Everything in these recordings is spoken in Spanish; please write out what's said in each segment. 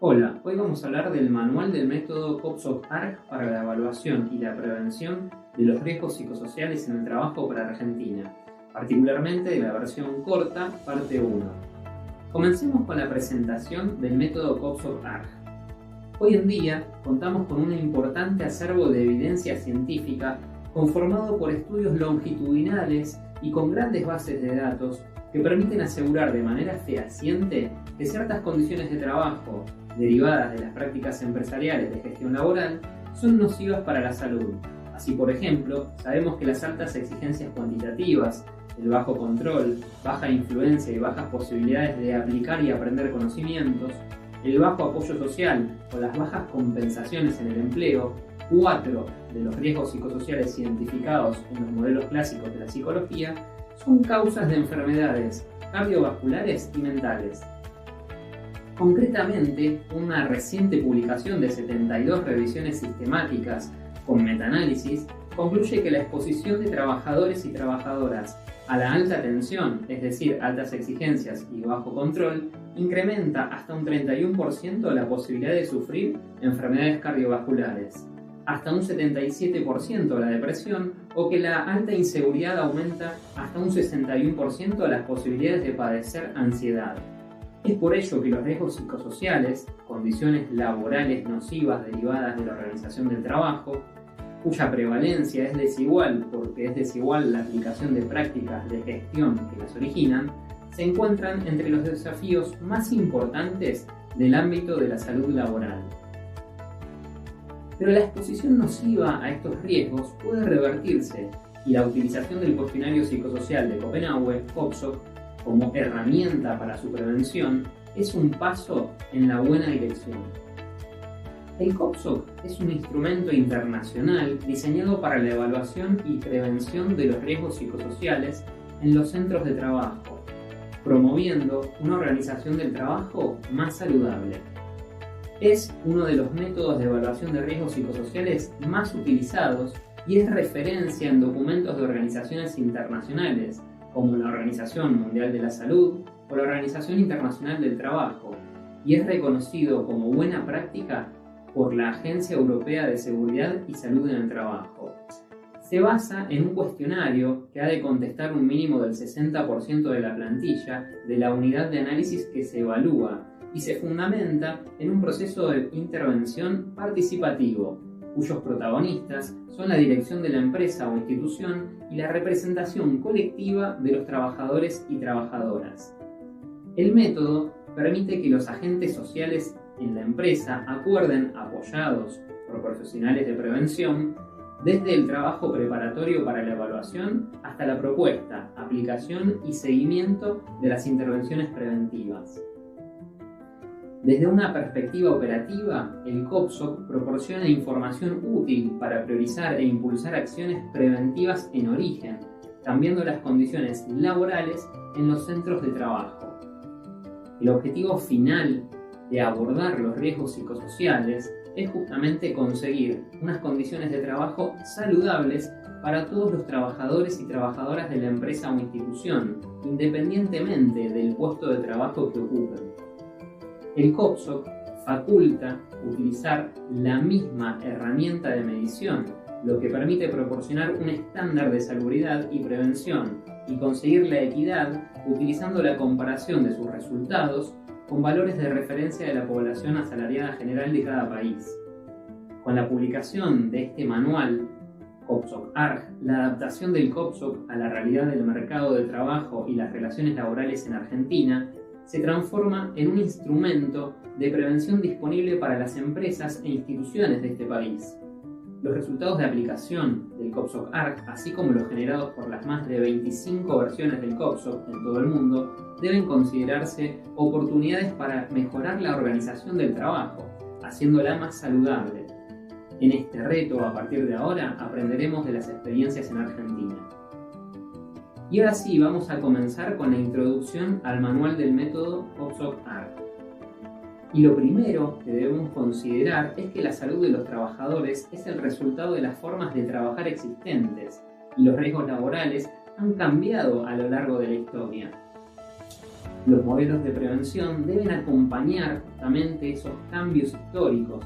Hola, hoy vamos a hablar del manual del método COPSOC-ARG para la evaluación y la prevención de los riesgos psicosociales en el trabajo para Argentina, particularmente de la versión corta, parte 1. Comencemos con la presentación del método COPSOC-ARG. Hoy en día contamos con un importante acervo de evidencia científica conformado por estudios longitudinales y con grandes bases de datos que permiten asegurar de manera fehaciente que ciertas condiciones de trabajo derivadas de las prácticas empresariales de gestión laboral son nocivas para la salud. Así, por ejemplo, sabemos que las altas exigencias cuantitativas, el bajo control, baja influencia y bajas posibilidades de aplicar y aprender conocimientos, el bajo apoyo social o las bajas compensaciones en el empleo, 4 de los riesgos psicosociales identificados en los modelos clásicos de la psicología, son causas de enfermedades cardiovasculares y mentales. Concretamente, una reciente publicación de 72 revisiones sistemáticas con metaanálisis concluye que la exposición de trabajadores y trabajadoras a la alta tensión, es decir, altas exigencias y bajo control, incrementa hasta un 31% la posibilidad de sufrir enfermedades cardiovasculares, hasta un 77% la depresión, o que la alta inseguridad aumenta hasta un 61% las posibilidades de padecer ansiedad. Es por ello que los riesgos psicosociales, condiciones laborales nocivas derivadas de la organización del trabajo, cuya prevalencia es desigual porque es desigual la aplicación de prácticas de gestión que las originan, se encuentran entre los desafíos más importantes del ámbito de la salud laboral. Pero la exposición nociva a estos riesgos puede revertirse y la utilización del cuestionario psicosocial de Copenhague, COPSOC, como herramienta para su prevención es un paso en la buena dirección. El COPSOC es un instrumento internacional diseñado para la evaluación y prevención de los riesgos psicosociales en los centros de trabajo, promoviendo una organización del trabajo más saludable. Es uno de los métodos de evaluación de riesgos psicosociales más utilizados y es referencia en documentos de organizaciones internacionales como la Organización Mundial de la Salud o la Organización Internacional del Trabajo, y es reconocido como buena práctica por la Agencia Europea de Seguridad y Salud en el Trabajo. Se basa en un cuestionario que ha de contestar un mínimo del 60% de la plantilla de la unidad de análisis que se evalúa y se fundamenta en un proceso de intervención participativo, cuyos protagonistas son la dirección de la empresa o institución y la representación colectiva de los trabajadores y trabajadoras. El método permite que los agentes sociales en la empresa acuerden, apoyados por profesionales de prevención, desde el trabajo preparatorio para la evaluación hasta la propuesta, aplicación y seguimiento de las intervenciones preventivas. Desde una perspectiva operativa, el COPSOC proporciona información útil para priorizar e impulsar acciones preventivas en origen, cambiando las condiciones laborales en los centros de trabajo. El objetivo final de abordar los riesgos psicosociales es justamente conseguir unas condiciones de trabajo saludables para todos los trabajadores y trabajadoras de la empresa o institución, independientemente del puesto de trabajo que ocupen. El COPSOC faculta utilizar la misma herramienta de medición, lo que permite proporcionar un estándar de salubridad y prevención y conseguir la equidad utilizando la comparación de sus resultados con valores de referencia de la población asalariada general de cada país. Con la publicación de este manual, COPSOC-ARG, la adaptación del COPSOC a la realidad del mercado de trabajo y las relaciones laborales en Argentina se transforma en un instrumento de prevención disponible para las empresas e instituciones de este país. Los resultados de aplicación del COPSOC-ARG, así como los generados por las más de 25 versiones del COPSOC en todo el mundo, deben considerarse oportunidades para mejorar la organización del trabajo, haciéndola más saludable. En este reto, a partir de ahora, aprenderemos de las experiencias en Argentina. Y ahora sí, vamos a comenzar con la introducción al manual del método COPSOC-ARG. Y lo primero que debemos considerar es que la salud de los trabajadores es el resultado de las formas de trabajar existentes, y los riesgos laborales han cambiado a lo largo de la historia. Los modelos de prevención deben acompañar justamente esos cambios históricos,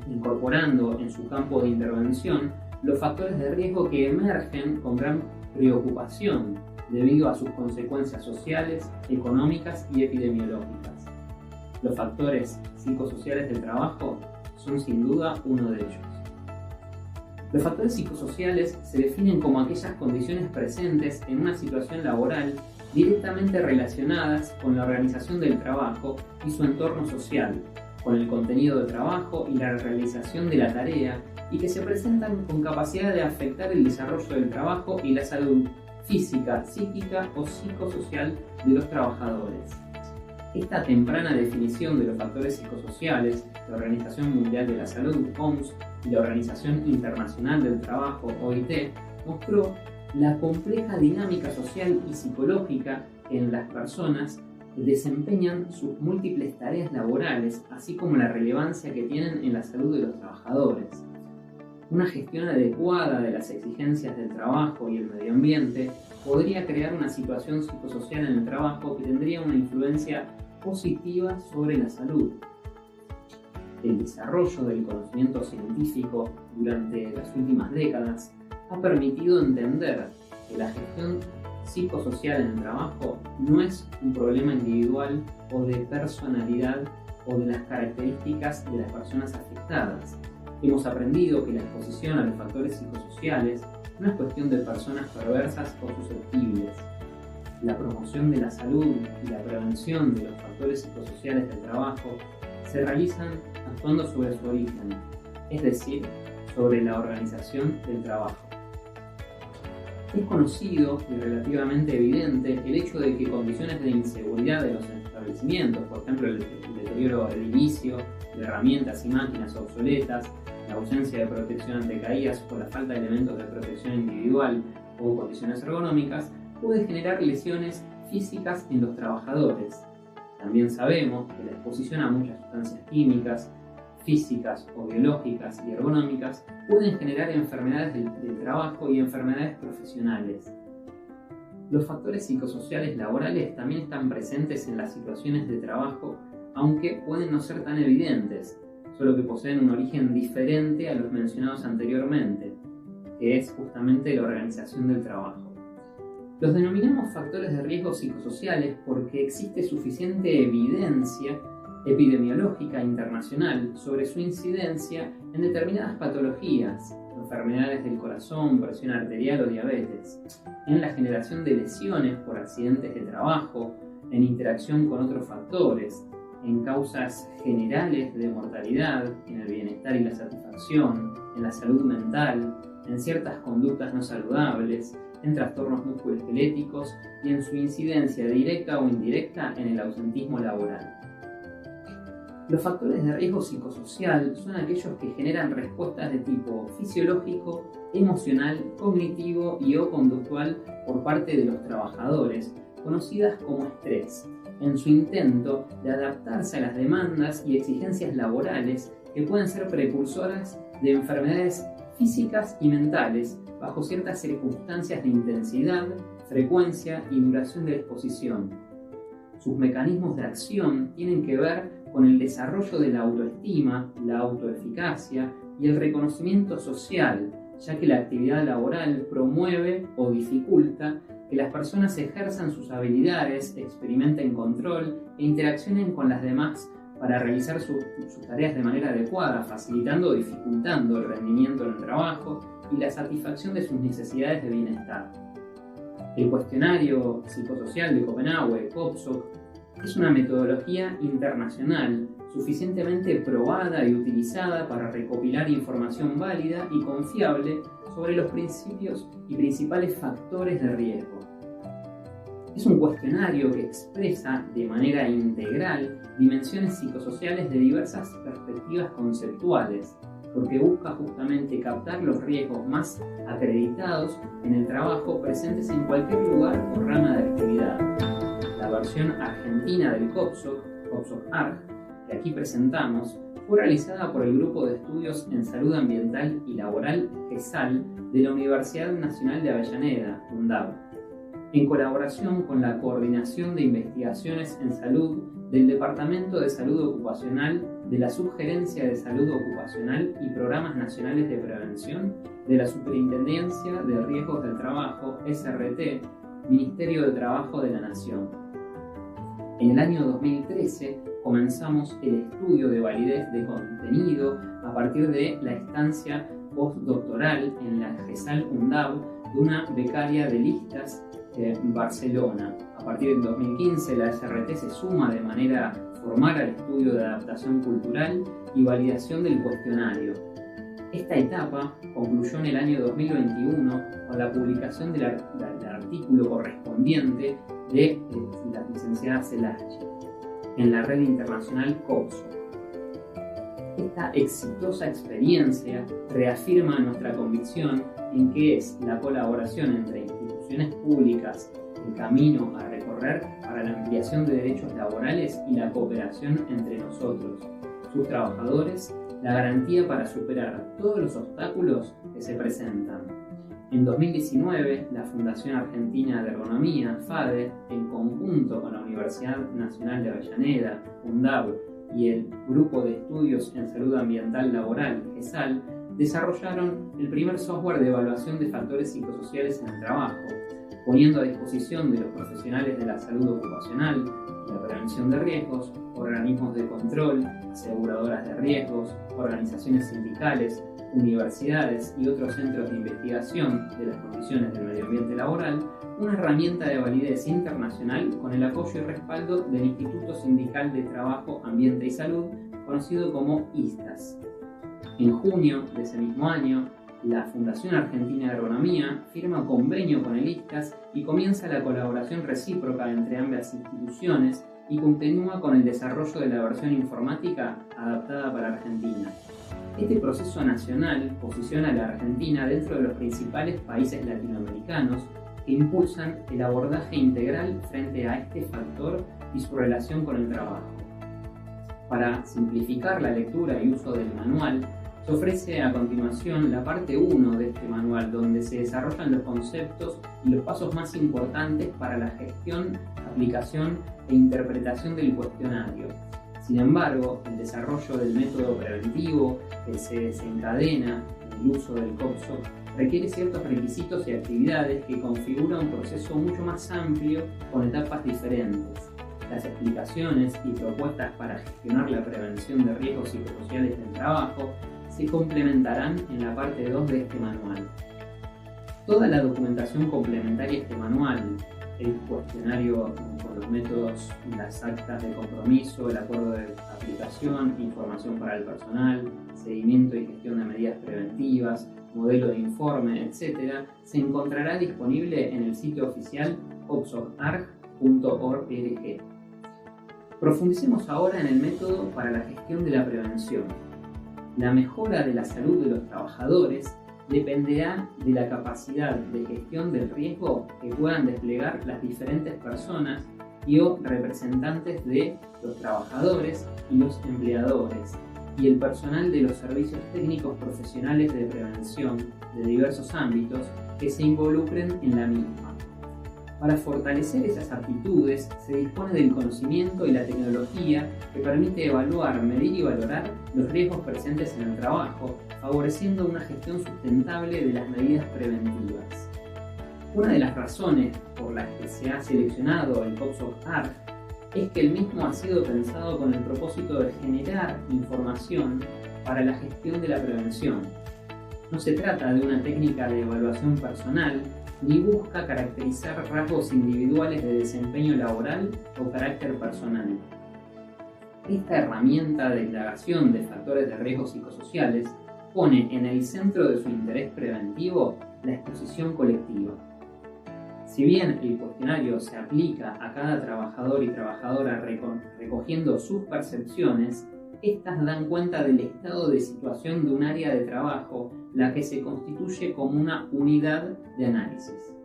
incorporando en su campo de intervención los factores de riesgo que emergen con gran preocupación debido a sus consecuencias sociales, económicas y epidemiológicas. Los factores psicosociales del trabajo son sin duda uno de ellos. Los factores psicosociales se definen como aquellas condiciones presentes en una situación laboral directamente relacionadas con la organización del trabajo y su entorno social, con el contenido del trabajo y la realización de la tarea, y que se presentan con capacidad de afectar el desarrollo del trabajo y la salud física, psíquica o psicosocial de los trabajadores. Esta temprana definición de los factores psicosociales, la Organización Mundial de la Salud, OMS, y la Organización Internacional del Trabajo, OIT, mostró la compleja dinámica social y psicológica que en las personas desempeñan sus múltiples tareas laborales, así como la relevancia que tienen en la salud de los trabajadores. Una gestión adecuada de las exigencias del trabajo y el medio ambiente podría crear una situación psicosocial en el trabajo que tendría una influencia positiva sobre la salud. El desarrollo del conocimiento científico durante las últimas décadas ha permitido entender que la gestión psicosocial en el trabajo no es un problema individual o de personalidad o de las características de las personas afectadas. Hemos aprendido que la exposición a los factores psicosociales no es cuestión de personas perversas o susceptibles. La promoción de la salud y la prevención de los factores psicosociales del trabajo se realizan actuando sobre su origen, es decir, sobre la organización del trabajo. Es conocido y relativamente evidente el hecho de que condiciones de inseguridad de los establecimientos, por ejemplo el deterioro edilicio, de herramientas y máquinas obsoletas, la ausencia de protección ante caídas o la falta de elementos de protección individual o condiciones ergonómicas, puede generar lesiones físicas en los trabajadores. También sabemos que la exposición a muchas sustancias químicas, físicas o biológicas y ergonómicas pueden generar enfermedades del trabajo y enfermedades profesionales. Los factores psicosociales laborales también están presentes en las situaciones de trabajo, aunque pueden no ser tan evidentes, solo que poseen un origen diferente a los mencionados anteriormente, que es justamente la organización del trabajo. Los denominamos factores de riesgo psicosociales porque existe suficiente evidencia epidemiológica internacional sobre su incidencia en determinadas patologías, enfermedades del corazón, presión arterial o diabetes, en la generación de lesiones por accidentes de trabajo, en interacción con otros factores, en causas generales de mortalidad, en el bienestar y la satisfacción, en la salud mental, en ciertas conductas no saludables, en trastornos musculoesqueléticos y en su incidencia directa o indirecta en el ausentismo laboral. Los factores de riesgo psicosocial son aquellos que generan respuestas de tipo fisiológico, emocional, cognitivo y o conductual por parte de los trabajadores, conocidas como estrés, en su intento de adaptarse a las demandas y exigencias laborales que pueden ser precursoras de enfermedades físicas y mentales bajo ciertas circunstancias de intensidad, frecuencia y duración de la exposición. Sus mecanismos de acción tienen que ver con el desarrollo de la autoestima, la autoeficacia y el reconocimiento social, ya que la actividad laboral promueve o dificulta que las personas ejerzan sus habilidades, experimenten control e interaccionen con las demás para realizar sus tareas de manera adecuada, facilitando o dificultando el rendimiento en el trabajo y la satisfacción de sus necesidades de bienestar. El cuestionario psicosocial de Copenhague, COPSOC, es una metodología internacional suficientemente probada y utilizada para recopilar información válida y confiable sobre los principios y principales factores de riesgo. Es un cuestionario que expresa de manera integral dimensiones psicosociales de diversas perspectivas conceptuales, porque busca justamente captar los riesgos más acreditados en el trabajo presentes en cualquier lugar o rama de actividad. La versión argentina del COPSOC-ARG, que aquí presentamos, fue realizada por el Grupo de Estudios en Salud Ambiental y Laboral GESAL de la Universidad Nacional de Avellaneda, UNDAB. en colaboración con la Coordinación de Investigaciones en Salud del Departamento de Salud Ocupacional de la Subgerencia de Salud Ocupacional y Programas Nacionales de Prevención de la Superintendencia de Riesgos del Trabajo, SRT, Ministerio de Trabajo de la Nación. En el año 2013 comenzamos el estudio de validez de contenido a partir de la estancia postdoctoral en la GESAL UNDAV de una becaria de listas en Barcelona. A partir del 2015 la SRT se suma de manera formal al estudio de adaptación cultural y validación del cuestionario. Esta etapa concluyó en el año 2021 con la publicación del artículo correspondiente de la licenciada Celache en la red internacional COPSOC. Esta exitosa experiencia reafirma nuestra convicción en que es la colaboración entre instituciones públicas el camino a recorrer para la ampliación de derechos laborales y la cooperación entre nosotros, sus trabajadores, la garantía para superar todos los obstáculos que se presentan. En 2019, la Fundación Argentina de Ergonomía, FADE, en conjunto con la Universidad Nacional de Avellaneda, UNDAV, y el Grupo de Estudios en Salud Ambiental Laboral, GESAL, desarrollaron el primer software de evaluación de factores psicosociales en el trabajo, poniendo a disposición de los profesionales de la salud ocupacional y la prevención de riesgos, organismos de control, aseguradoras de riesgos, organizaciones sindicales, universidades y otros centros de investigación de las condiciones del medio ambiente laboral, una herramienta de validez internacional con el apoyo y respaldo del Instituto Sindical de Trabajo, Ambiente y Salud, conocido como ISTAS. En junio de ese mismo año, la Fundación Argentina de Ergonomía firma convenio con el ISTAS y comienza la colaboración recíproca entre ambas instituciones y continúa con el desarrollo de la versión informática adaptada para Argentina. Este proceso nacional posiciona a la Argentina dentro de los principales países latinoamericanos que impulsan el abordaje integral frente a este factor y su relación con el trabajo. Para simplificar la lectura y uso del manual, se ofrece a continuación la parte 1 de este manual, donde se desarrollan los conceptos y los pasos más importantes para la gestión, aplicación e interpretación del cuestionario. Sin embargo, el desarrollo del método preventivo que se desencadena en el uso del COPSOC requiere ciertos requisitos y actividades que configura un proceso mucho más amplio con etapas diferentes. Las explicaciones y propuestas para gestionar la prevención de riesgos psicosociales del trabajo se complementarán en la parte 2 de este manual. Toda la documentación complementaria a este manual, el cuestionario con los métodos, las actas de compromiso, el acuerdo de aplicación, información para el personal, seguimiento y gestión de medidas preventivas, modelo de informe, etc., se encontrará disponible en el sitio oficial copsocarg.org. Profundicemos ahora en el método para la gestión de la prevención. La mejora de la salud de los trabajadores dependerá de la capacidad de gestión del riesgo que puedan desplegar las diferentes personas y o representantes de los trabajadores y los empleadores y el personal de los servicios técnicos profesionales de prevención de diversos ámbitos que se involucren en la misma. Para fortalecer esas aptitudes se dispone del conocimiento y la tecnología que permite evaluar, medir y valorar los riesgos presentes en el trabajo, favoreciendo una gestión sustentable de las medidas preventivas. Una de las razones por las que se ha seleccionado el COPSOC-ARG es que el mismo ha sido pensado con el propósito de generar información para la gestión de la prevención. No se trata de una técnica de evaluación personal, ni busca caracterizar rasgos individuales de desempeño laboral o carácter personal. Esta herramienta de indagación de factores de riesgo psicosociales pone en el centro de su interés preventivo la exposición colectiva. Si bien el cuestionario se aplica a cada trabajador y trabajadora recogiendo sus percepciones, estas dan cuenta del estado de situación de un área de trabajo, la que se constituye como una unidad de análisis.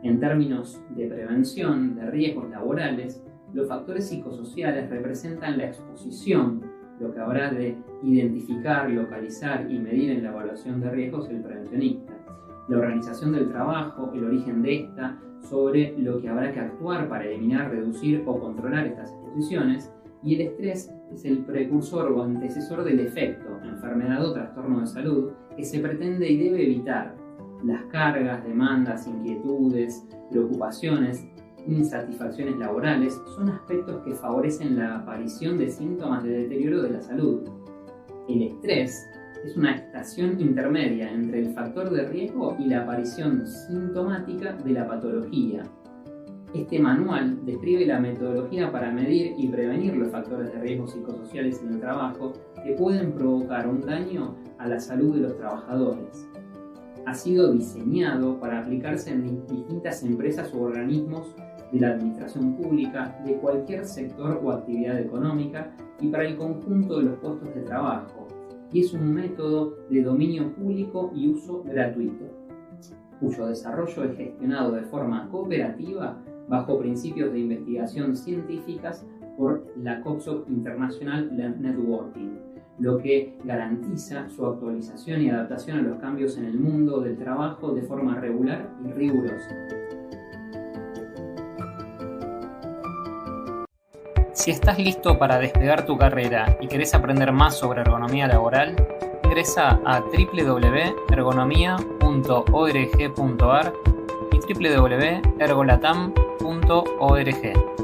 En términos de prevención de riesgos laborales, los factores psicosociales representan la exposición, lo que habrá de identificar, localizar y medir en la evaluación de riesgos el prevencionista. La organización del trabajo, el origen de esta, sobre lo que habrá que actuar para eliminar, reducir o controlar estas exposiciones, y el estrés es el precursor o antecesor del efecto, enfermedad o trastorno de salud, que se pretende y debe evitar. Las cargas, demandas, inquietudes, preocupaciones, insatisfacciones laborales son aspectos que favorecen la aparición de síntomas de deterioro de la salud. El estrés es una estación intermedia entre el factor de riesgo y la aparición sintomática de la patología. Este manual describe la metodología para medir y prevenir los factores de riesgo psicosociales en el trabajo que pueden provocar un daño a la salud de los trabajadores. Ha sido diseñado para aplicarse en distintas empresas u organismos de la administración pública, de cualquier sector o actividad económica y para el conjunto de los puestos de trabajo, y es un método de dominio público y uso gratuito, cuyo desarrollo es gestionado de forma cooperativa bajo principios de investigación científicas por la COPSOC International Networking, lo que garantiza su actualización y adaptación a los cambios en el mundo del trabajo de forma regular y rigurosa. Si estás listo para despegar tu carrera y querés aprender más sobre ergonomía laboral, ingresa a www.ergonomia.org.ar y www.ergolatam.org.